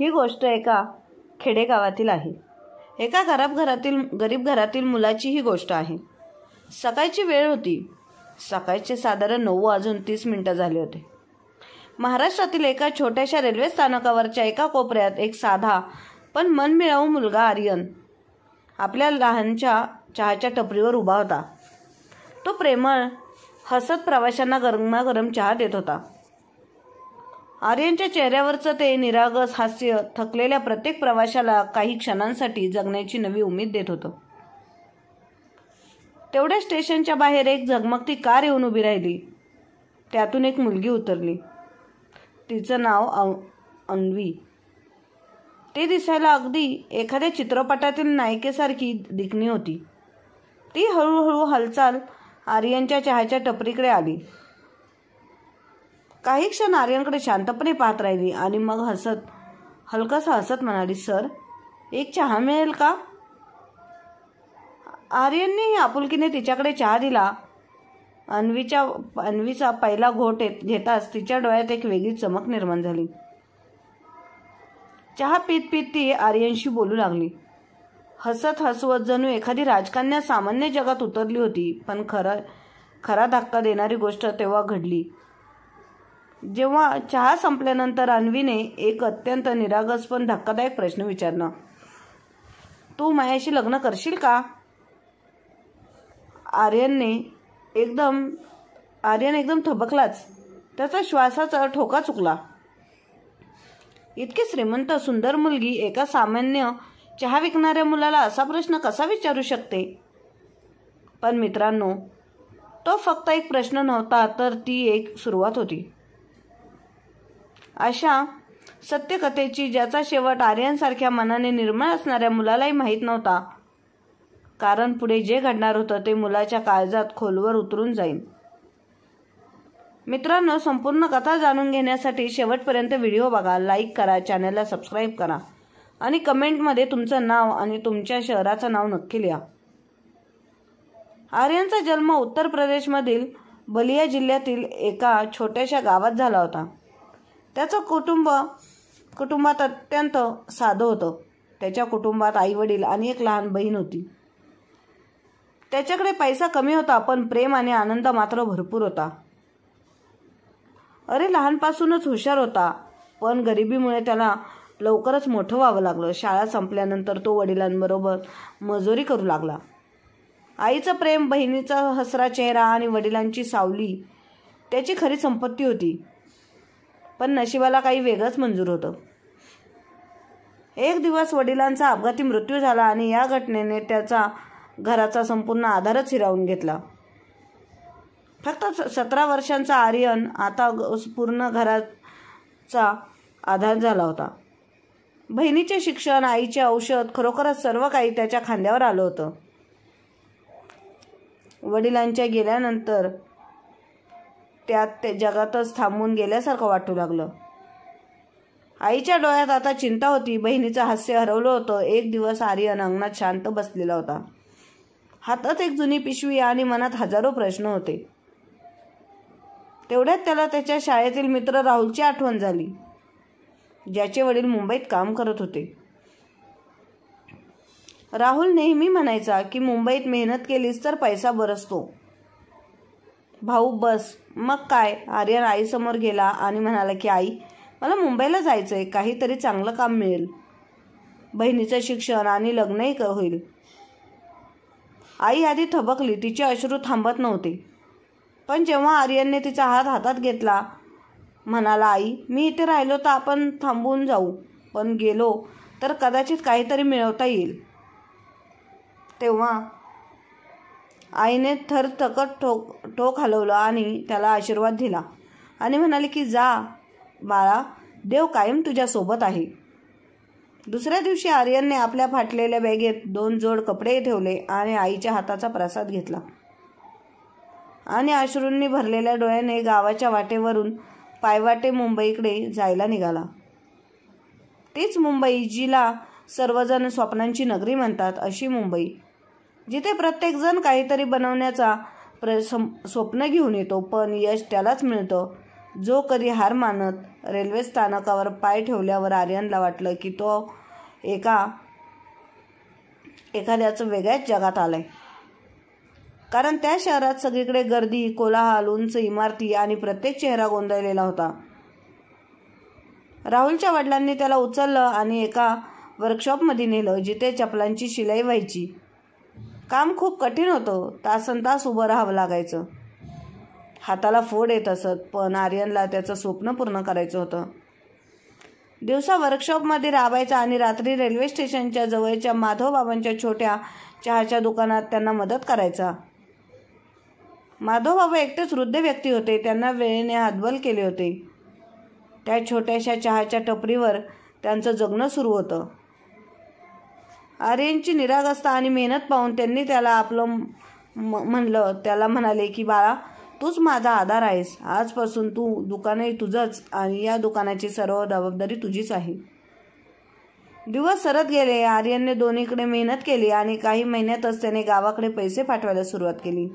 ही गोष्ट एका खेडेगावातील आहे. एका गरीब घरातील मुलाची ही गोष्ट आहे. सकाळची वेळ होती. सकाळचे साधारण 9:30 झाले होते. महाराष्ट्रातील एका छोट्याशा रेल्वे स्थानकावरच्या एका कोपऱ्यात एक साधा पण मनमिळावू मुलगा आर्यन आपल्या लहानच्या चहाच्या टपरीवर उभा होता. तो प्रेमळ हसत प्रवाशांना गरमागरम चहा देत होता. आर्यनच्या चेहऱ्यावरचं ते निरागस हास्य थकलेल्या प्रत्येक प्रवाशाला काही क्षणांसाठी जगण्याची नवी उमेद देत होतं. तेवढ्या स्टेशनच्या बाहेर एक झगमगती कार येऊन उभी राहिली. त्यातून एक मुलगी उतरली. तिचं नाव अन्वी. ती दिसायला अगदी एखाद्या चित्रपटातील नायिकेसारखी दिखणी होती. ती हळूहळू हालचाल आर्यनच्या चहाच्या टपरीकडे आली. काही क्षण आर्यनकडे शांतपणे पाहत राहिली आणि मग हलकसं हसत म्हणाली, "सर, एक चहा मिळेल का?" आर्यनने आपुलकीने तिच्याकडे चहा दिला. अन्वीचा पहिला घोट घेताच तिच्या डोळ्यात एक वेगळी चमक निर्माण झाली. चहा पीत पीत ती आर्यनशी बोलू लागली. हसत हसवत जणू एखादी राजकन्या सामान्य जगात उतरली होती. पण खरा धक्का देणारी गोष्ट तेव्हा घडली जेव्हा चहा संपल्यानंतर अन्वीने एक अत्यंत निरागस पण धक्कादायक प्रश्न विचारला, "तू माझ्याशी लग्न करशील का?" आर्यन एकदम थबकलाच. त्याचा श्वासाचा ठोका चुकला. इतकी श्रीमंत सुंदर मुलगी एका सामान्य चहा विकणाऱ्या मुलाला असा प्रश्न कसा विचारू शकते? पण मित्रांनो, तो फक्त एक प्रश्न नव्हता, तर ती एक सुरुवात होती. अशा सत्यकथेची ज्याचा शेवट आर्यनसारख्या मनाने निर्मळ असणाऱ्या मुलालाही माहीत नव्हता. कारण पुढे जे घडणार होतं ते मुलाच्या काळजात खोलवर उतरून जाईल. मित्रांनो, संपूर्ण कथा जाणून घेण्यासाठी शेवटपर्यंत व्हिडिओ बघा, लाईक करा, चॅनलला सबस्क्राईब करा आणि कमेंटमध्ये तुमचं नाव आणि तुमच्या शहराचं नाव नक्की लिहा. आर्यनचा जन्म उत्तर प्रदेशमधील बलिया जिल्ह्यातील एका छोट्याशा गावात झाला होता. त्याचं कुटुंबात अत्यंत साधं होतं. त्याच्या कुटुंबात आई-वडील आणि एक लहान बहीण होती. त्याच्याकडे पैसा कमी होता, पण प्रेम आणि आनंद मात्र भरपूर होता. लहानपासूनच हुशार होता, पण गरिबीमुळे त्याला लवकरच मोठं व्हावं लागलं. शाळा संपल्यानंतर तो वडिलांबरोबर मजुरी करू लागला. आईचं प्रेम, बहिणीचा हसरा चेहरा आणि वडिलांची सावली त्याची खरी संपत्ती होती. पण नशिबाला काही वेगळंच मंजूर होतं. एक दिवस वडिलांचा अपघाती मृत्यू झाला आणि या घटनेने त्याचा घराचा संपूर्ण आधारच हिरावून घेतला. फक्त 17 वर्षांचा आर्यन आता पूर्ण घराचा आधार झाला होता. बहिणीचे शिक्षण, आईचे औषध, खरोखरच सर्व काही त्याच्या खांद्यावर आलं होतं. वडिलांच्या गेल्यानंतर त्यात जगातच थांबून गेल्यासारखं वाटू लागलं. आईच्या डोळ्यात आता चिंता होती. बहिणीचं हास्य हरवलं होतं. एक दिवस आर्यन अंगणात शांत बसलेला होता. हातात एक जुनी पिशवी आणि मनात हजारो प्रश्न होते. तेवढ्यात त्याला त्याच्या शाळेतील मित्र राहुलची आठवण झाली, ज्याचे वडील मुंबईत काम करत होते. राहुल नेहमी म्हणायचा की मुंबईत मेहनत केलीस तर पैसा बरसतो. भाऊ बस. मग काय? आर्यन आईसमोर गेला आणि म्हणाला की आई, मला मुंबईला जायचंय. काहीतरी चांगलं काम मिळेल. बहिणीचं शिक्षण आणि लग्नही होईल. आई आधी थबकली. तिचे अश्रू थांबत नव्हते. पण जेव्हा आर्यनने तिचा हात हातात घेतला, म्हणाला, आई, मी इथे राहिलो तर आपण थांबून जाऊ, पण गेलो तर कदाचित काहीतरी मिळवता येईल. तेव्हा आईने थरथकत टोक हलवलं आणि त्याला आशीर्वाद दिला आणि म्हणाले की जा बाळा, देव कायम तुझ्या सोबत आहे. दुसऱ्या दिवशी आर्यनने आपल्या फाटलेल्या बॅगेत 2 जोड कपडे ठेवले आणि आईच्या हाताचा प्रसाद घेतला आणि अश्रूंनी भरलेल्या डोळ्याने गावाच्या वाटेवरून पायवाटे मुंबईकडे जायला निघाला. तीच मुंबई जिला सर्वजण स्वप्नांची नगरी म्हणतात. अशी मुंबई जिथे प्रत्येक जण काहीतरी बनवण्याचा स्वप्न घेऊन येतो, पण यश त्यालाच मिळतं जो कधी हार मानत रेल्वे स्थानकावर पाय ठेवल्यावर आर्यनला वाटलं की तो एखाद्याच वेगळ्याच जगात आलाय. कारण त्या शहरात सगळीकडे गर्दी, कोलाहल, उंच इमारती आणि प्रत्येक चेहरा गोंधळलेला होता. राहुलच्या वडिलांनी त्याला उचललं आणि एका वर्कशॉपमध्ये नेलं जिथे चपलांची शिलाई व्हायची. काम खूप कठीण होतं. तासनतास उभं राहावं लागायचं. हाताला फोड येत असत, पण आर्यनला त्याचं स्वप्न पूर्ण करायचं होतं. दिवसा वर्कशॉपमध्ये राबायचा आणि रात्री रेल्वे स्टेशनच्या जवळच्या माधवबाबांच्या छोट्या चहाच्या दुकानात त्यांना मदत करायचा. माधवबाबा एकटेच वृद्ध व्यक्ती होते. त्यांना वेळेने हातबल केले होते. त्या छोट्याशा चहाच्या टपरीवर त्यांचं जगणं सुरू होतं. आर्यनची निरागसता आणि मेहनत पाहून त्यांनी त्याला आपलं म्हणलं. त्याला म्हणाले की बाळा, तूच माझा आधार आहेस. आजपासून दुकानही तुझंच आणि या दुकानाची सर्व जबाबदारी तुझीच आहे. दिवस सरत गेले. आर्यनने दोन्हीकडे मेहनत केली आणि काही महिन्यातच त्याने गावाकडे पैसे पाठवायला सुरुवात केली,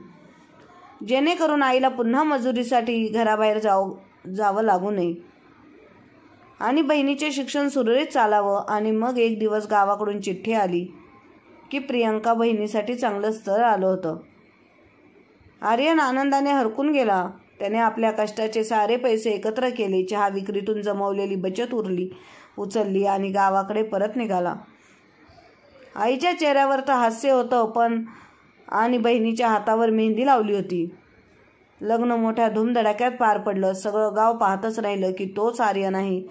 जेणेकरून आईला पुन्हा मजुरीसाठी घराबाहेर जावं लागू नये आणि बहिणीचे शिक्षण सुरळीत चालावं. आणि मग एक दिवस गावाकडून चिठ्ठी आली की प्रियंका बहिणीसाठी चांगलं स्थळ आलं होतं. आर्यन आनंदाने हरकून गेला. त्याने आपल्या कष्टाचे सारे पैसे एकत्र केले, चहा विक्रीतून जमवलेली बचत उचलली आणि गावाकडे परत निघाला. आईच्या चेहऱ्यावर तर हास्य होतं, आणि बहिणीच्या हातावर मेहंदी लावली होती. लग्न मोठ्या धूमधडाक्यात पार पडलं. सगळं गाव पाहतच राहिलं की तोच आर्यन आहे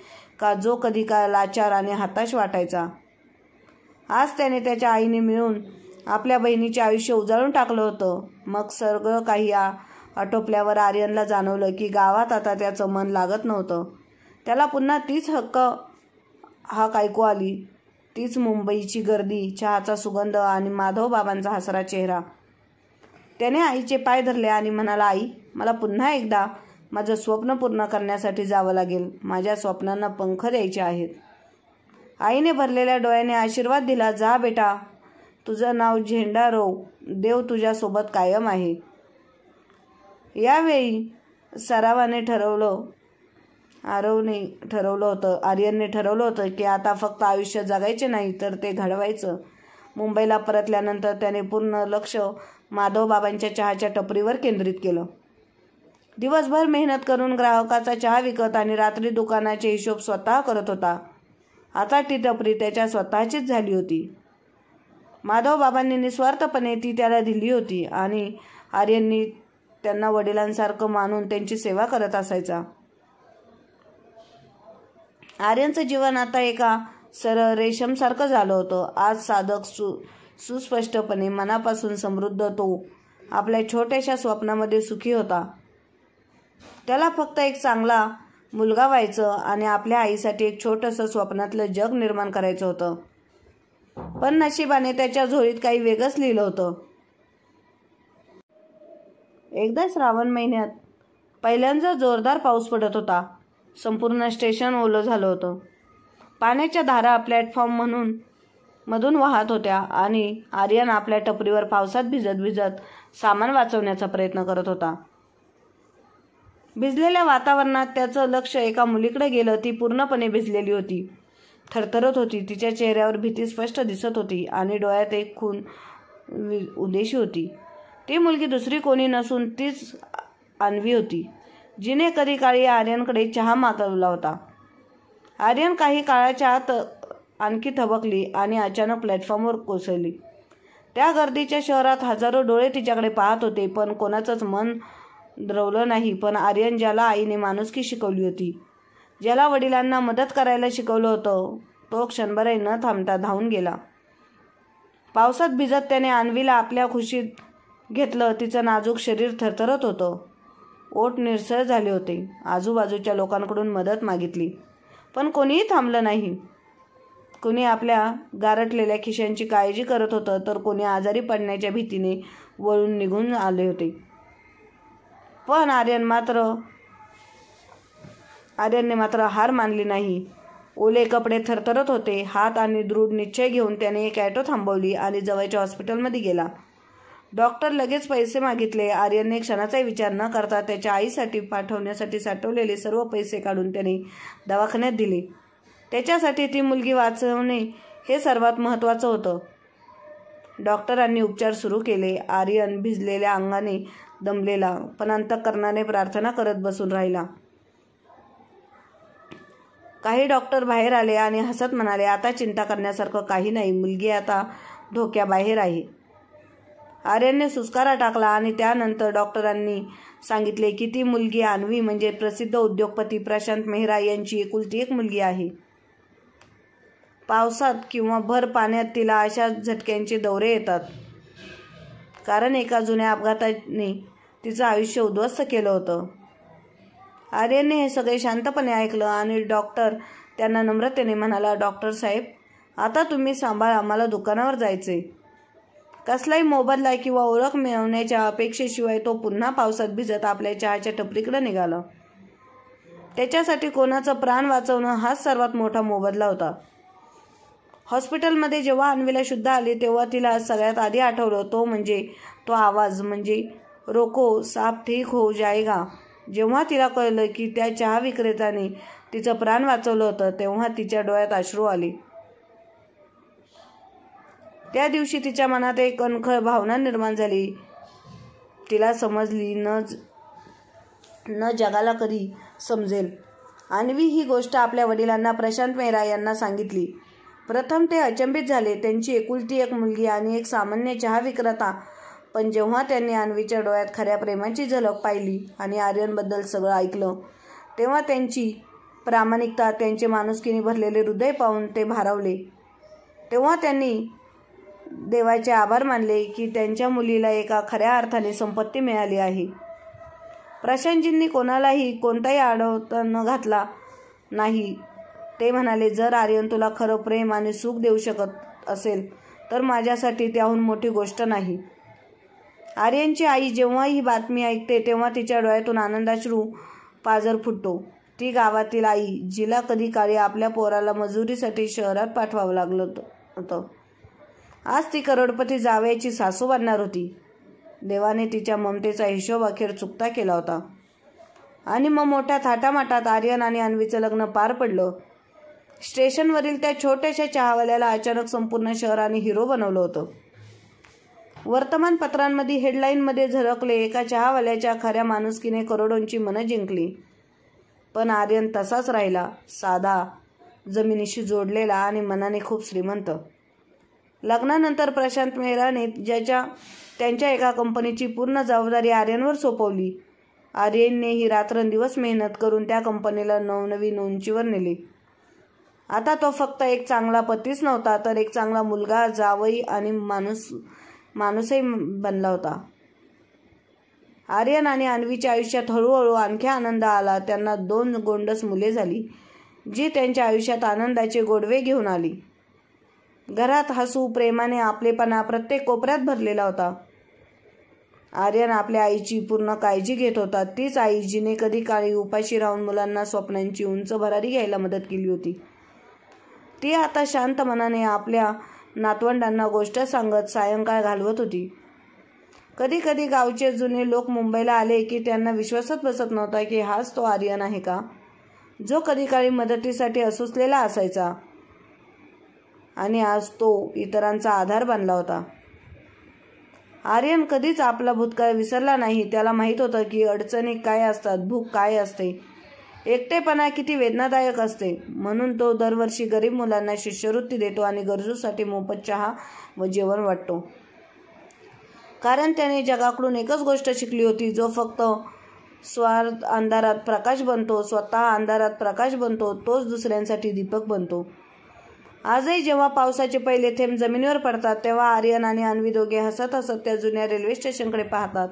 का जो कधी काय लाचार आणि हताश वाटायचा. आज त्याने त्याच्या आईने मिळून आपल्या बहिणीचे आयुष्य उजाळून टाकलं होतं. मग सगळं काही आटोपल्यावर आर्यनला जाणवलं की गावात आता त्याचं मन लागत नव्हतं. त्याला पुन्हा तीच हाक ऐकू आली, तीच मुंबईची गर्दी, चहाचा सुगंध आणि माधवबाबांचा हसरा चेहरा. त्याने आईचे पाय धरले आणि म्हणाला, आई, मला पुन्हा एकदा माझं स्वप्न पूर्ण करण्यासाठी जावं लागेल. माझ्या स्वप्नांना पंख द्यायचे आहेत. आईने भरलेल्या डोळ्याने आशीर्वाद दिला. जा बेटा, तुझं नाव झेंडा रोव. देव तुझ्यासोबत कायम आहे. यावेळी आर्यनने ठरवलं होतं की आता फक्त आयुष्य जगायचे नाही तर ते घडवायचं. मुंबईला परतल्यानंतर त्याने पूर्ण लक्ष माधवबाबांच्या चहाच्या टपरीवर केंद्रित केलं. दिवसभर मेहनत करून ग्राहकाचा चहा विकत आणि रात्री दुकानाचे हिशोब स्वतः करत होता. आता ती टपरी त्याच्या स्वतःचीच झाली होती. माधवबाबांनी निस्वार्थपणे ती त्याला दिली होती आणि आर्यननी त्यांना वडिलांसारखं मानून त्यांची सेवा करत असायचा. आर्यनचं जीवन आता एका सरळ रेशमसारखं झालं होतं. आज साधक, सुस्पष्टपणे, मनापासून समृद्ध तो आपल्या छोट्याशा स्वप्नामध्ये सुखी होता. त्याला फक्त एक चांगला मुलगा व्हायचं आणि आपल्या आईसाठी एक छोटंसं स्वप्नातलं जग निर्माण करायचं होतं. पण नशिबाने त्याच्या झोळीत काही वेगळंच लिहिलं होतं. एकदा श्रावण महिन्यात पहिल्यांदा जोरदार पाऊस पडत होता. संपूर्ण स्टेशन ओलं झालं होतं. पाण्याच्या धारा प्लॅटफॉर्म मधून वाहत होत्या आणि आर्यन आपल्या टपरीवर पावसात भिजत सामान वाचवण्याचा प्रयत्न करत होता. भिजलेल्या वातावरणात त्याचं लक्ष एका मुलीकडे गेलं. ती पूर्णपणे भिजलेली होती, थरथरत होती. तिच्या चेहऱ्यावर भीती स्पष्ट दिसत होती आणि डोळ्यात एक खून उदेशी होती. ती मुलगी दुसरी कोणी नसून तीच अन्वी होती, जिने कधी काळी आर्यनकडे चहा मागवला होता. आर्यन काही काळाच्या आत आणखी थबकली आणि अचानक प्लॅटफॉर्मवर कोसळली. त्या गर्दीच्या शहरात हजारो डोळे तिच्याकडे पाहत होते, पण कोणाचंच मन द्रवलं नाही. पण आर्यन, ज्याला आईने माणुसकी शिकवली होती, ज्याला वडिलांना मदत करायला शिकवलं होतं, तो क्षणभरही न थांबता धावून गेला. पावसात भिजत त्याने अन्वीला आपल्या खुशीत घेतलं. तिचं नाजूक शरीर थरथरत होतं, ओठ निळसर झाले होते. आजूबाजूच्या लोकांकडून मदत मागितली, पण कोणीही थांबलं नाही. कोणी आपल्या गारटलेल्या खिशांची काळजी करत होतं, तर कोणी आजारी पडण्याच्या भीतीने वळून निघून आले होते. पण आर्यनने मात्र हार मानली नाही. ओले कपडे थरथरत होते. हात आणि दृढ निश्चय घेऊन त्याने एक ॲटो थांबवली आणि जवळच्या हॉस्पिटलमध्ये गेला. डॉक्टर लगेच पैसे मागितले. आर्यनने क्षणाचाही विचार न करता त्याच्या आईसाठी पाठवण्यासाठी साठवलेले सर्व पैसे काढून त्याने दवाखान्यात दिले. त्याच्यासाठी ती मुलगी वाचवणे हे सर्वात महत्त्वाचं होतं. डॉक्टरांनी उपचार सुरू केले. आर्यन भिजलेल्या अंगाने दमलेला पण अंतःकरणाने प्रार्थना करत बसून राहिला. काही डॉक्टर बाहेर आले आणि हसत म्हणाले, आता चिंता करण्यासारखं काही नाही, मुलगी आता धोक्याबाहेर आहे. आर्यनने सुस्कारा टाकला आणि त्यानंतर डॉक्टरांनी सांगितले की ती मुलगी अन्वी म्हणजे प्रसिद्ध उद्योगपती प्रशांत मेहरा यांची एकुलती एक मुलगी आहे. पावसात किंवा भर पाण्यात तिला अशा झटक्यांचे दौरे येतात कारण एका जुन्या अपघाताने तिचं आयुष्य उद्ध्वस्त केलं होतं. आर्यनने हे सगळे शांतपणे ऐकलं आणि डॉक्टर त्यांना नम्रतेने म्हणाला, डॉक्टर साहेब, आता तुम्ही सांभाळा, मला दुकानावर जायचे. कसलाही मोबदला किंवा ओळख मिळवण्याच्या अपेक्षेशिवाय तो पुन्हा पावसात भिजत आपल्या चहाच्या टपरीकडे निघाला. त्याच्यासाठी कोणाचं प्राण वाचवणं हाच सर्वात मोठा मोबदला होता. हॉस्पिटलमध्ये जेव्हा अन्वीला शुद्ध आली तेव्हा तिला सगळ्यात आधी आठवलं तो आवाज म्हणजे रोको, साप ठीक हो जाएगा. जेव्हा तिला कळलं की त्या चहा विक्रेत्याने तिचं प्राण वाचवलं होतं तेव्हा तिच्या डोळ्यात अश्रू आले. त्या दिवशी तिच्या मनात एक अनखळ भावना निर्माण झाली. तिला समजली न जगाला कधी समजेल. अन्वी ही गोष्ट आपल्या वडिलांना प्रशांत मेहरा यांना सांगितली. प्रथम ते अचंबित झाले. त्यांची एकुलती एक मुलगी आणि एक सामान्य चहा विक्रेता. पण जेव्हा त्यांनी अन्वीच्या डोळ्यात खऱ्या प्रेमाची झलक पाहिली आणि आर्यनबद्दल सगळं ऐकलं तेव्हा त्यांची प्रामाणिकता, त्यांचे माणुसकीने भरलेले हृदय पाहून ते भारावले. तेव्हा त्यांनी देवाचे आभार मानले की त्यांच्या मुलीला एका खऱ्या अर्थाने संपत्ती मिळाली आहे. प्रशांतजींनी कोणालाही कोणताही आडवता न घातला नाही. ते म्हणाले, जर आर्यन तुला खरं प्रेम आणि सुख देऊ शकत असेल तर माझ्यासाठी त्याहून मोठी गोष्ट नाही. आर्यनची आई जेव्हा ही बातमी ऐकते तेव्हा तिच्या डोळ्यातून आनंदाश्रू पाझर फुटतो. ती गावातील आई जिला कधी काळी आपल्या पोराला मजुरीसाठी शहरात पाठवावं लागलं होतं, आज ती करोडपती जावयाची सासू बनणार होती. देवाने तिच्या ममतेचा हिशोब अखेर चुकता केला होता आणि मग मोठ्या थाटामाटात आर्यन आणि अन्वीचं लग्न पार पडलं. स्टेशनवरील त्या छोट्याशा चहावाल्याला अचानक संपूर्ण शहराने हिरो बनवलं होतं. वर्तमानपत्रांमध्ये हेडलाईनमध्ये झळकले, एका चहावाल्याच्या खऱ्या माणुसकीने करोडोंची मनं जिंकली. पण आर्यन तसाच राहिला, साधा, जमिनीशी जोडलेला आणि मनाने खूप श्रीमंत. लग्नानंतर प्रशांत मेहराने त्यांच्या एका कंपनीची पूर्ण जबाबदारी आर्यनवर सोपवली. आर्यनने ही रात्रंदिवस मेहनत करून त्या कंपनीला नवनवीन उंचीवर नेले. आता तो फक्त एक चांगला पतीच नव्हता तर एक चांगला मुलगा, जावई आणि माणूसही बनला होता. आर्यन आणि अन्वीच्या आयुष्यात हळूहळू आणखी आनंद आला. त्यांना 2 गोंडस मुले झाली जी त्यांच्या आयुष्यात आनंदाचे गोडवे घेऊन आली. घरात हसू, प्रेमाने आपलेपणा प्रत्येक कोपऱ्यात भरलेला होता. आर्यन आपल्या आईची पूर्ण काळजी घेत होता. तीच आई जिने कधी काळी उपाशी राहून मुलांना स्वप्नांची उंच भरारी घ्यायला मदत केली होती. ती आता शांत मनाने आपल्या नातवंडांना गोष्ट सांगत सायंकाळ घालवत होती. कधी कधी गावचे जुने लोक मुंबईला आले की त्यांना विश्वासात बसत नव्हता की हाच तो आर्यन आहे का, जो कधी काळी मदतीसाठी असुसलेला असायचा आणि आज तो इतरांचा आधार बनला होता. आर्यन कधीच आपला भूतकाळ विसरला नाही. त्याला माहीत होतं की अडचणी काय असतात, भूक काय असते, एकटेपणा किती वेदनादायक असते. म्हणून तो दरवर्षी गरीब मुलांना शिष्यवृत्ती देतो आणि गरजूसाठी मोफत चहा व जेवण वाटतो. कारण त्याने जगाकडून एकच गोष्ट शिकली होती, जो फक्त स्वार्थ अंधारात प्रकाश बनतो, स्वतः अंधारात प्रकाश बनतो, तोच दुसऱ्यांसाठी दीपक बनतो. आजही जेव्हा पावसाचे पहिले थेंब जमिनीवर पडतात तेव्हा आर्यन आणि अन्वी दोघे हसत हसत त्या जुन्या रेल्वे स्टेशनकडे पाहतात,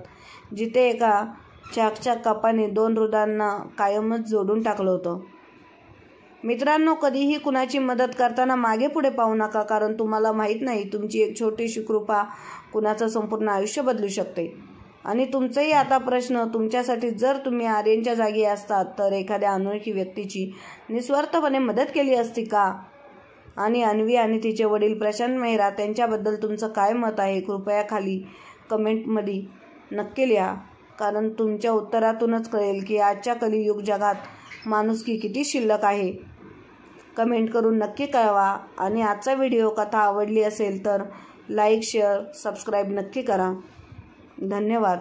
जिथे एका चाकच्या कपाने 2 हृदयांना कायमच जोडून टाकलं होतं. मित्रांनो, कधीही कुणाची मदत करताना मागे पुढे पाहू नका, कारण तुम्हाला माहीत नाही तुमची एक छोटीशी कृपा कुणाचं संपूर्ण आयुष्य बदलू शकते. आणि तुमचाही आता प्रश्न तुमच्यासाठी, जर तुम्ही आर्यनच्या जागी असतात तर एखाद्या अनोळखी व्यक्तीची निस्वार्थपणे मदत केली असती का? आणि अन्वी आणि तिचे वडील प्रशांत मेहरा त्यांच्याबद्दल तुमचं काय मत आहे? कृपया खाली कमेंटमध्ये नक्की लिहा, कारण तुमच्या उत्तरातूनच कळेल की आजच्या कलियुग जगात माणुसकी किती शिल्लक आहे. कमेंट करून नक्की कळवा. आणि आजचा व्हिडिओ कथा आवडली असेल तर लाईक, शेअर, सबस्क्राईब नक्की करा. धन्यवाद.